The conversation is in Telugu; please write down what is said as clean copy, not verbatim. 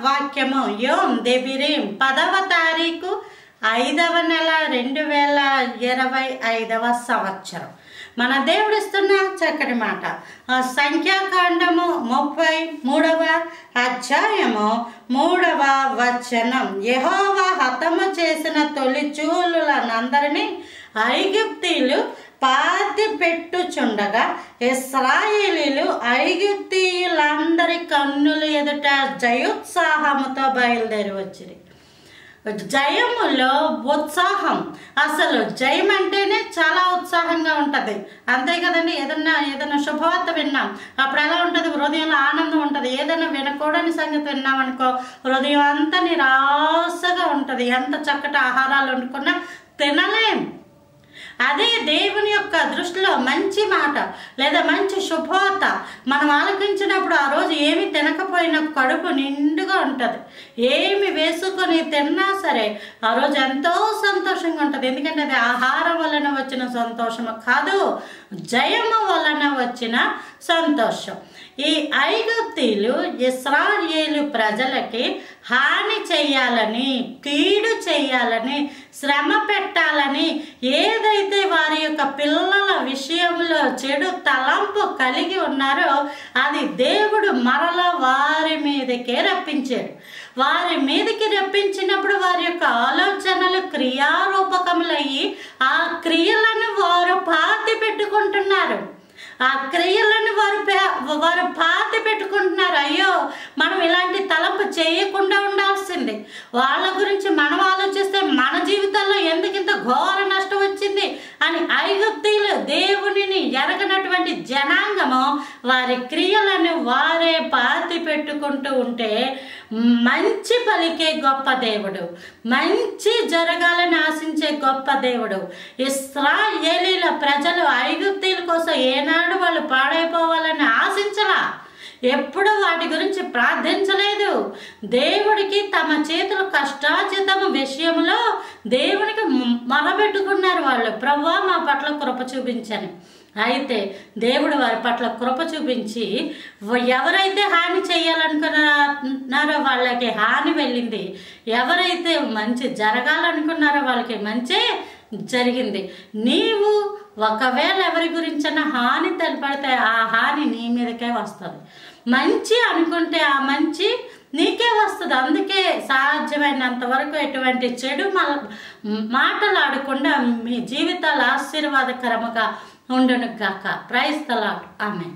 వాక్యము యోమ్ దెబిరీం 10వ తారీఖు 5వ నెల 2025వ సంవత్సరం. మన దేవుడిస్తున్న చక్కటి మాట. సంఖ్యాకాండము 33వ అధ్యాయము 3వ వచనం. యెహోవా హతము చేసిన తొలిచూలులనందరినీ ఐగుప్తీయులు పాతి పెట్టుచుండగా ఇశ్రాయేలీయులు ఐగుప్తీయులందరి కన్నుల ఎదుట జయోత్సాహముతో బయలుదేరి వచ్చిరి. జయములో ఉత్సాహం. అసలు జయం అంటేనే చాలా ఉత్సాహంగా ఉంటుంది, అంతే కదండి. ఏదైనా శుభవార్త విన్నాం అప్పుడు ఎలా ఉంటుంది? హృదయంలో ఆనందం ఉంటుంది. ఏదైనా వినకూడని సంగతి విన్నాం అనుకో, హృదయం అంతా నిరాశగా ఉంటుంది. ఎంత చక్కటి ఆహారాలు వండుకున్నా తినలేం. అదే దేవుని యొక్క దృష్టిలో మంచి మాట లేదా మంచి శుభవార్త మనం ఆలకించినప్పుడు ఆ రోజు ఏమి తినకపోయినా కడుపు నిండుగా ఉంటుంది. ఏమి వేసుకొని తిన్నా సరే ఆ రోజు ఎంతో సంతోషంగా ఉంటుంది. ఎందుకంటే అది ఆహారం వలన వచ్చిన సంతోషము కాదు, జయము వలన వచ్చిన సంతోషం. ఈ ఐగుప్తీయులు ఇశ్రాయేలు ప్రజలకి హాని చేయాలని, కీడు చేయాలని, శ్రమ పెట్టాలని, ఏదైతే వారి యొక్క పిల్లల విషయంలో చెడు తలంపు కలిగి ఉన్నారో అది దేవుడు మరలా వారి మీదకే రప్పించాడు. వారి మీదకి రప్పించినప్పుడు వారి యొక్క ఆలోచనలు క్రియారూపకములయ్యి ఆ క్రియలను వారు పాతి పెట్టుకుంటున్నారు. ఆ క్రియలను వారు పాతి పెట్టుకుంటున్నారు. అయ్యో, మనం ఇలాంటి తలంపు చేయకుండా ఉండాల్సింది. వాళ్ళ గురించి మనం ఆలోచిస్తే మన జీవితంలో ఎందుకు ఇంత ఘోర నష్టం వచ్చింది అని ఐగుప్తీయులు, దేవునిని ఎరగనటువంటి జనాంగము, వారి క్రియలను వారే పాతి పెట్టుకుంటూ ఉంటే మంచి పలికే గొప్ప దేవుడు, మంచి జరగాలని ఆశించే గొప్ప దేవుడు. ఇశ్రాయేలీల ప్రజలు ఐగుప్తీయుల కోసం ఏనాడు వాళ్ళు పాడైపోవాలని ఆశించలా, ఎప్పుడు వాటి గురించి ప్రార్థించలేదు. దేవుడికి తమ చేతులు కష్టార్జితము విషయంలో దేవునికి మొరబెట్టుకున్నారు వాళ్ళు. ప్రభువా, మా పట్ల కృప చూపించని. అయితే దేవుడు వారి పట్ల కృప చూపించి ఎవరైతే హాని చేయాలనుకున్నారో వాళ్ళకి హాని వెళ్ళింది, ఎవరైతే మంచి జరగాలనుకున్నారో వాళ్ళకి మంచి జరిగింది. నీవు ఒకవేళ ఎవరి గురించిన హాని తలపడితే ఆ హాని నీ మీదకే వస్తుంది. మంచి అనుకుంటే ఆ మంచి నీకే వస్తుంది. అందుకే సాధ్యమైనంత వరకు ఎటువంటి చెడు మాటలాడకుండా మీ జీవితాలు ఆశీర్వాదకరముగా ఉండును గాక. Praise the lord. ఆమేన్.